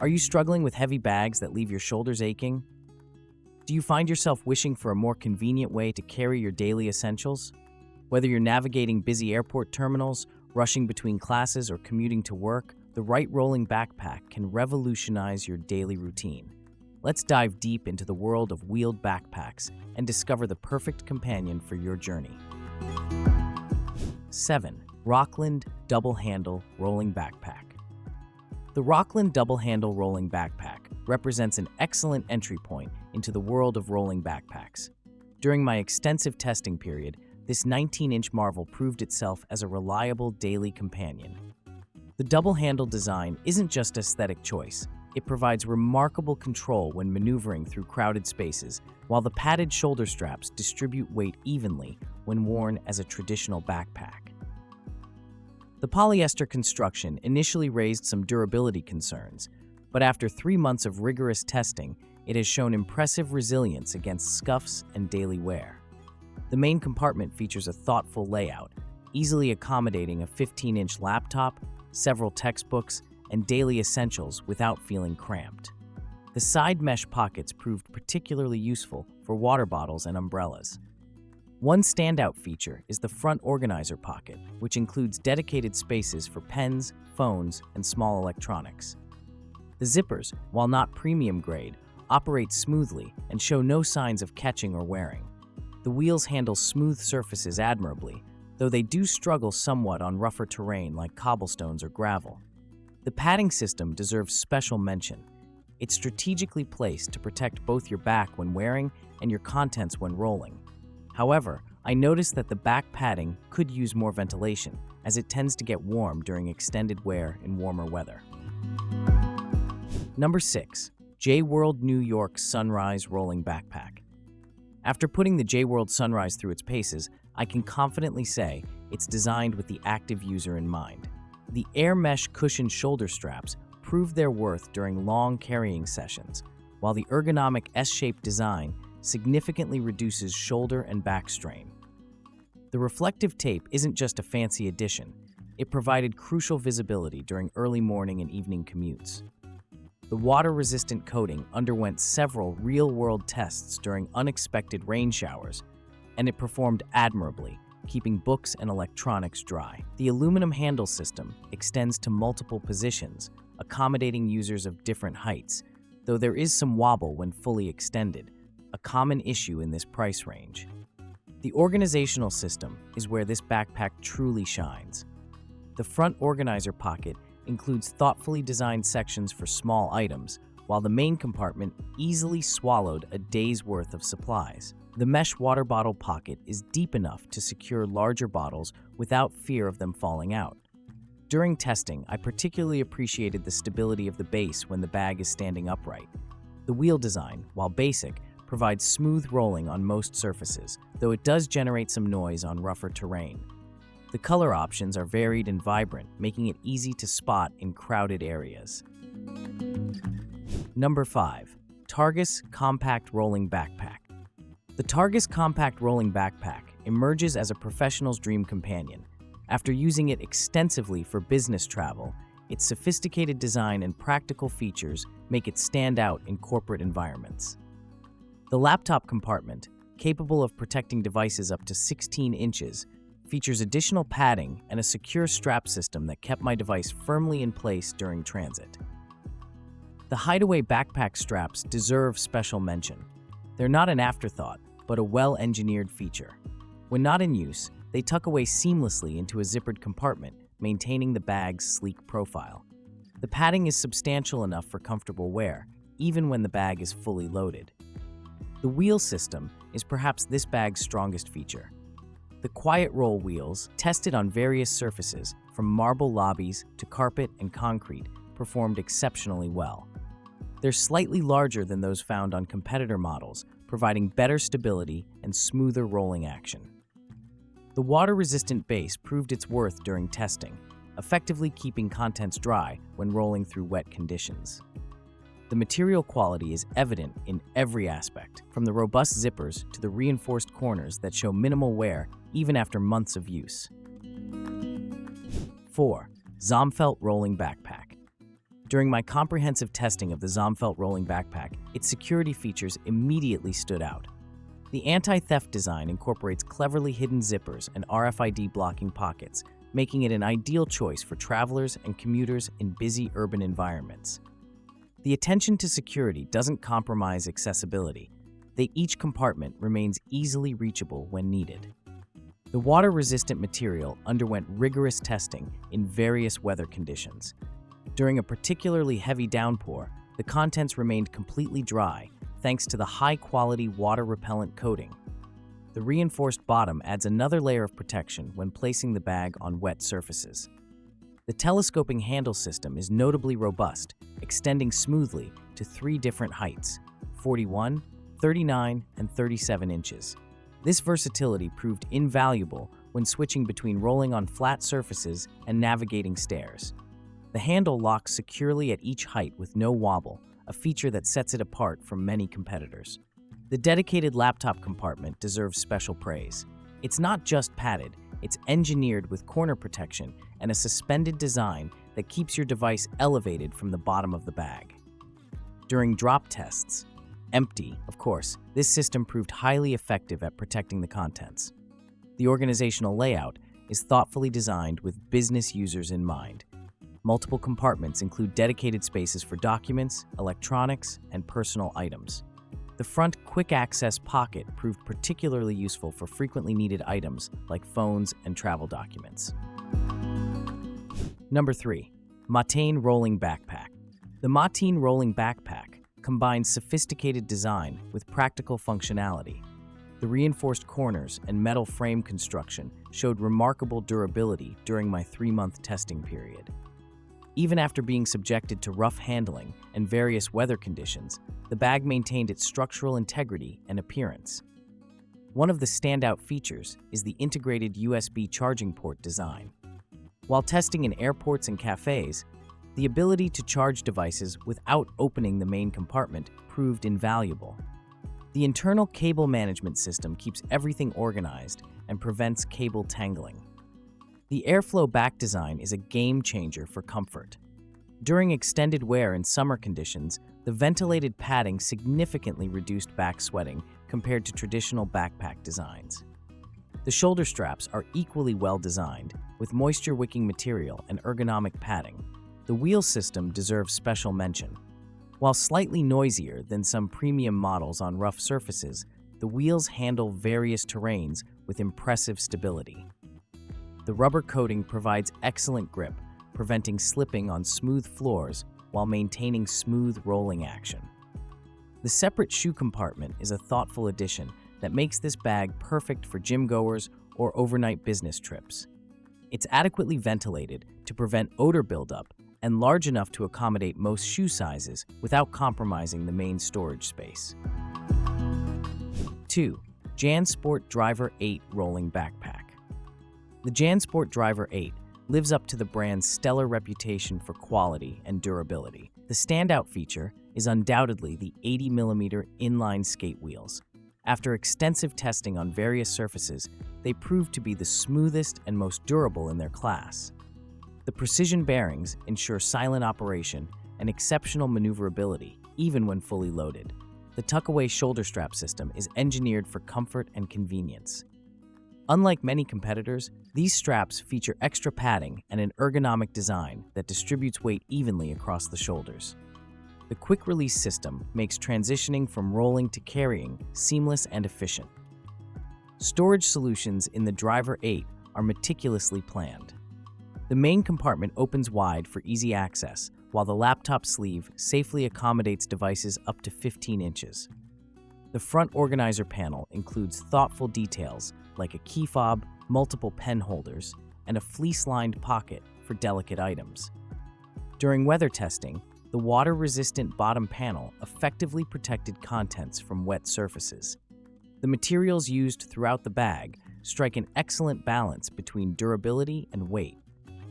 Are you struggling with heavy bags that leave your shoulders aching? Do you find yourself wishing for a more convenient way to carry your daily essentials? Whether you're navigating busy airport terminals, rushing between classes, or commuting to work, the right rolling backpack can revolutionize your daily routine. Let's dive deep into the world of wheeled backpacks and discover the perfect companion for your journey. 7. Rockland Double Handle Rolling Backpack. The Rockland Double Handle Rolling Backpack represents an excellent entry point into the world of rolling backpacks. During my extensive testing period, this 19-inch marvel proved itself as a reliable daily companion. The double-handle design isn't just aesthetic choice. It provides remarkable control when maneuvering through crowded spaces, while the padded shoulder straps distribute weight evenly when worn as a traditional backpack. The polyester construction initially raised some durability concerns, but after 3 months of rigorous testing, it has shown impressive resilience against scuffs and daily wear. The main compartment features a thoughtful layout, easily accommodating a 15-inch laptop, several textbooks, and daily essentials without feeling cramped. The side mesh pockets proved particularly useful for water bottles and umbrellas. One standout feature is the front organizer pocket, which includes dedicated spaces for pens, phones, and small electronics. The zippers, while not premium grade, operate smoothly and show no signs of catching or wearing. The wheels handle smooth surfaces admirably, though they do struggle somewhat on rougher terrain like cobblestones or gravel. The padding system deserves special mention. It's strategically placed to protect both your back when wearing and your contents when rolling. However, I noticed that the back padding could use more ventilation, as it tends to get warm during extended wear in warmer weather. Number 6. J-World New York Sunrise Rolling Backpack. After putting the J-World Sunrise through its paces, I can confidently say it's designed with the active user in mind. The air mesh cushion shoulder straps proved their worth during long carrying sessions, while the ergonomic S-shaped design significantly reduces shoulder and back strain. The reflective tape isn't just a fancy addition. It provided crucial visibility during early morning and evening commutes. The water-resistant coating underwent several real-world tests during unexpected rain showers, and it performed admirably, keeping books and electronics dry. The aluminum handle system extends to multiple positions, accommodating users of different heights, though there is some wobble when fully extended, a common issue in this price range. The organizational system is where this backpack truly shines. The front organizer pocket includes thoughtfully designed sections for small items, while the main compartment easily swallowed a day's worth of supplies. The mesh water bottle pocket is deep enough to secure larger bottles without fear of them falling out. During testing, I particularly appreciated the stability of the base when the bag is standing upright. The wheel design, while basic, provides smooth rolling on most surfaces, though it does generate some noise on rougher terrain. The color options are varied and vibrant, making it easy to spot in crowded areas. Number 5. Targus Compact Rolling Backpack. The Targus Compact Rolling Backpack emerges as a professional's dream companion. After using it extensively for business travel, its sophisticated design and practical features make it stand out in corporate environments. The laptop compartment, capable of protecting devices up to 16 inches, features additional padding and a secure strap system that kept my device firmly in place during transit. The hideaway backpack straps deserve special mention. They're not an afterthought, but a well-engineered feature. When not in use, they tuck away seamlessly into a zippered compartment, maintaining the bag's sleek profile. The padding is substantial enough for comfortable wear, even when the bag is fully loaded. The wheel system is perhaps this bag's strongest feature. The quiet roll wheels, tested on various surfaces, from marble lobbies to carpet and concrete, performed exceptionally well. They're slightly larger than those found on competitor models, providing better stability and smoother rolling action. The water-resistant base proved its worth during testing, effectively keeping contents dry when rolling through wet conditions. The material quality is evident in every aspect, from the robust zippers to the reinforced corners that show minimal wear even after months of use. 4. ZOMFELT Rolling Backpack. During my comprehensive testing of the ZOMFELT rolling backpack, its security features immediately stood out. The anti-theft design incorporates cleverly hidden zippers and RFID blocking pockets, making it an ideal choice for travelers and commuters in busy urban environments. The attention to security doesn't compromise accessibility. Each compartment remains easily reachable when needed. The water-resistant material underwent rigorous testing in various weather conditions. During a particularly heavy downpour, the contents remained completely dry thanks to the high-quality water-repellent coating. The reinforced bottom adds another layer of protection when placing the bag on wet surfaces. The telescoping handle system is notably robust, extending smoothly to 3 different heights: 41, 39, and 37 inches. This versatility proved invaluable when switching between rolling on flat surfaces and navigating stairs. The handle locks securely at each height with no wobble, a feature that sets it apart from many competitors. The dedicated laptop compartment deserves special praise. It's not just padded, it's engineered with corner protection and a suspended design that keeps your device elevated from the bottom of the bag. During drop tests, empty, of course, this system proved highly effective at protecting the contents. The organizational layout is thoughtfully designed with business users in mind. Multiple compartments include dedicated spaces for documents, electronics, and personal items. The front quick-access pocket proved particularly useful for frequently needed items like phones and travel documents. Number 3. MATEIN Rolling Backpack. The MATEIN Rolling Backpack combines sophisticated design with practical functionality. The reinforced corners and metal frame construction showed remarkable durability during my 3-month testing period. Even after being subjected to rough handling and various weather conditions, the bag maintained its structural integrity and appearance. One of the standout features is the integrated USB charging port design. While testing in airports and cafes, the ability to charge devices without opening the main compartment proved invaluable. The internal cable management system keeps everything organized and prevents cable tangling. The airflow back design is a game changer for comfort. During extended wear in summer conditions, the ventilated padding significantly reduced back sweating compared to traditional backpack designs. The shoulder straps are equally well designed, with moisture-wicking material and ergonomic padding. The wheel system deserves special mention. While slightly noisier than some premium models on rough surfaces, the wheels handle various terrains with impressive stability. The rubber coating provides excellent grip, preventing slipping on smooth floors while maintaining smooth rolling action. The separate shoe compartment is a thoughtful addition that makes this bag perfect for gym goers or overnight business trips. It's adequately ventilated to prevent odor buildup and large enough to accommodate most shoe sizes without compromising the main storage space. 2. JanSport Driver 8 Rolling Backpack. The JanSport Driver 8 lives up to the brand's stellar reputation for quality and durability. The standout feature is undoubtedly the 80mm inline skate wheels. After extensive testing on various surfaces, they proved to be the smoothest and most durable in their class. The precision bearings ensure silent operation and exceptional maneuverability, even when fully loaded. The tuck-away shoulder strap system is engineered for comfort and convenience. Unlike many competitors, these straps feature extra padding and an ergonomic design that distributes weight evenly across the shoulders. The quick-release system makes transitioning from rolling to carrying seamless and efficient. Storage solutions in the Driver 8 are meticulously planned. The main compartment opens wide for easy access, while the laptop sleeve safely accommodates devices up to 15 inches. The front organizer panel includes thoughtful details like a key fob, multiple pen holders, and a fleece-lined pocket for delicate items. During weather testing, the water-resistant bottom panel effectively protected contents from wet surfaces. The materials used throughout the bag strike an excellent balance between durability and weight.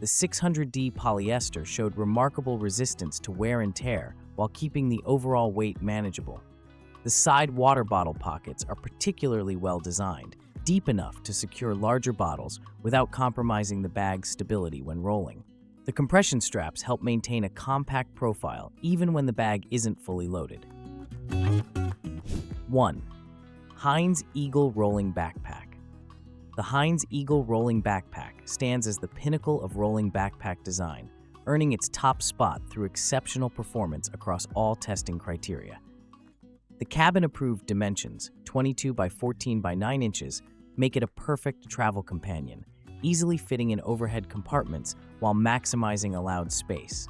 The 600D polyester showed remarkable resistance to wear and tear while keeping the overall weight manageable. The side water bottle pockets are particularly well designed, deep enough to secure larger bottles without compromising the bag's stability when rolling. The compression straps help maintain a compact profile even when the bag isn't fully loaded. 1. Hynes Eagle Rolling Backpack. The Hynes Eagle Rolling Backpack stands as the pinnacle of rolling backpack design, earning its top spot through exceptional performance across all testing criteria. The cabin-approved dimensions, 22 by 14 by 9 inches, make it a perfect travel companion, easily fitting in overhead compartments while maximizing allowed space.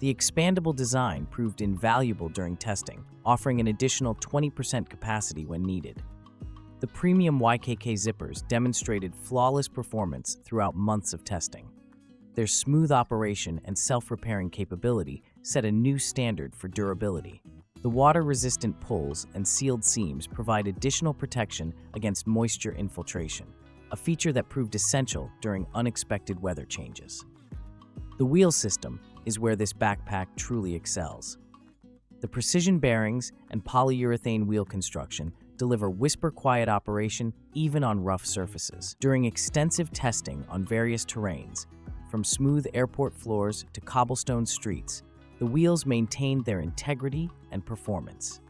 The expandable design proved invaluable during testing, offering an additional 20% capacity when needed. The premium YKK zippers demonstrated flawless performance throughout months of testing. Their smooth operation and self-repairing capability set a new standard for durability. The water-resistant pulls and sealed seams provide additional protection against moisture infiltration, a feature that proved essential during unexpected weather changes. The wheel system is where this backpack truly excels. The precision bearings and polyurethane wheel construction deliver whisper-quiet operation even on rough surfaces. During extensive testing on various terrains, from smooth airport floors to cobblestone streets, the wheels maintained their integrity and performance.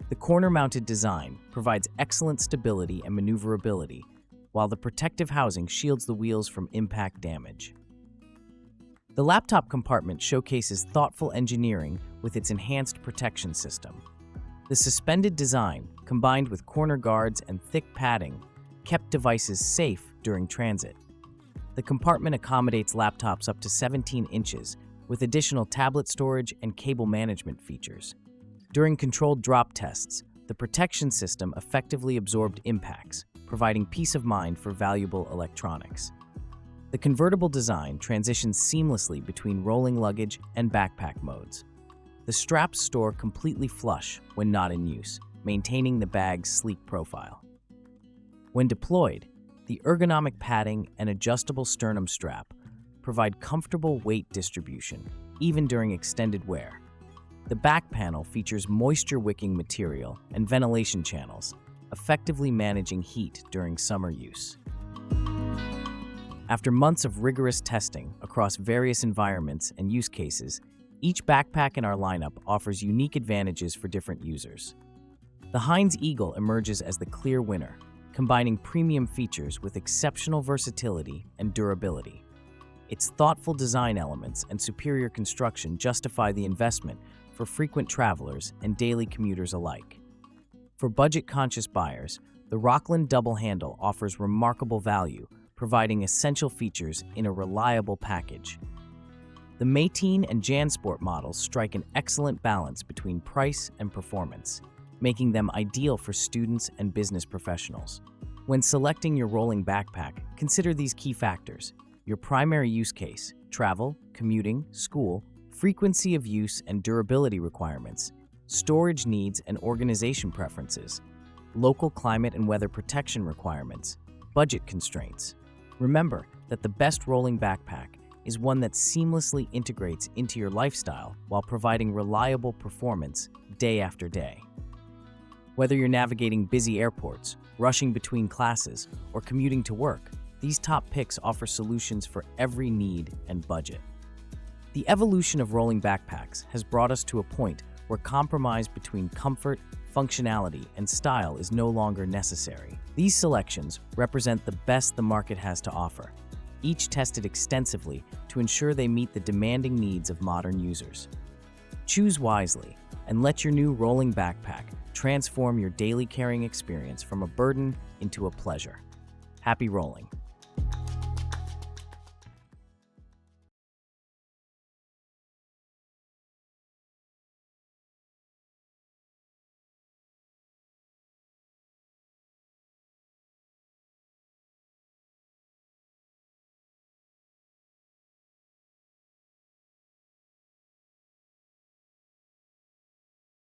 The corner-mounted design provides excellent stability and maneuverability, while the protective housing shields the wheels from impact damage. The laptop compartment showcases thoughtful engineering with its enhanced protection system. The suspended design, combined with corner guards and thick padding, kept devices safe during transit. The compartment accommodates laptops up to 17 inches, with additional tablet storage and cable management features. During controlled drop tests, the protection system effectively absorbed impacts, providing peace of mind for valuable electronics. The convertible design transitions seamlessly between rolling luggage and backpack modes. The straps store completely flush when not in use, maintaining the bag's sleek profile. When deployed, the ergonomic padding and adjustable sternum strap provide comfortable weight distribution, even during extended wear. The back panel features moisture-wicking material and ventilation channels, effectively managing heat during summer use. After months of rigorous testing across various environments and use cases, each backpack in our lineup offers unique advantages for different users. The Hynes Eagle emerges as the clear winner, combining premium features with exceptional versatility and durability. Its thoughtful design elements and superior construction justify the investment for frequent travelers and daily commuters alike. For budget-conscious buyers, the Rockland double handle offers remarkable value, providing essential features in a reliable package. The MATEIN and JanSport models strike an excellent balance between price and performance, making them ideal for students and business professionals. When selecting your rolling backpack, consider these key factors: your primary use case, travel, commuting, school, frequency of use and durability requirements, storage needs and organization preferences, local climate and weather protection requirements, budget constraints. Remember that the best rolling backpack is one that seamlessly integrates into your lifestyle while providing reliable performance day after day. Whether you're navigating busy airports, rushing between classes, or commuting to work, these top picks offer solutions for every need and budget. The evolution of rolling backpacks has brought us to a point where compromise between comfort, functionality, and style is no longer necessary. These selections represent the best the market has to offer, each tested extensively to ensure they meet the demanding needs of modern users. Choose wisely and let your new rolling backpack transform your daily carrying experience from a burden into a pleasure. Happy rolling!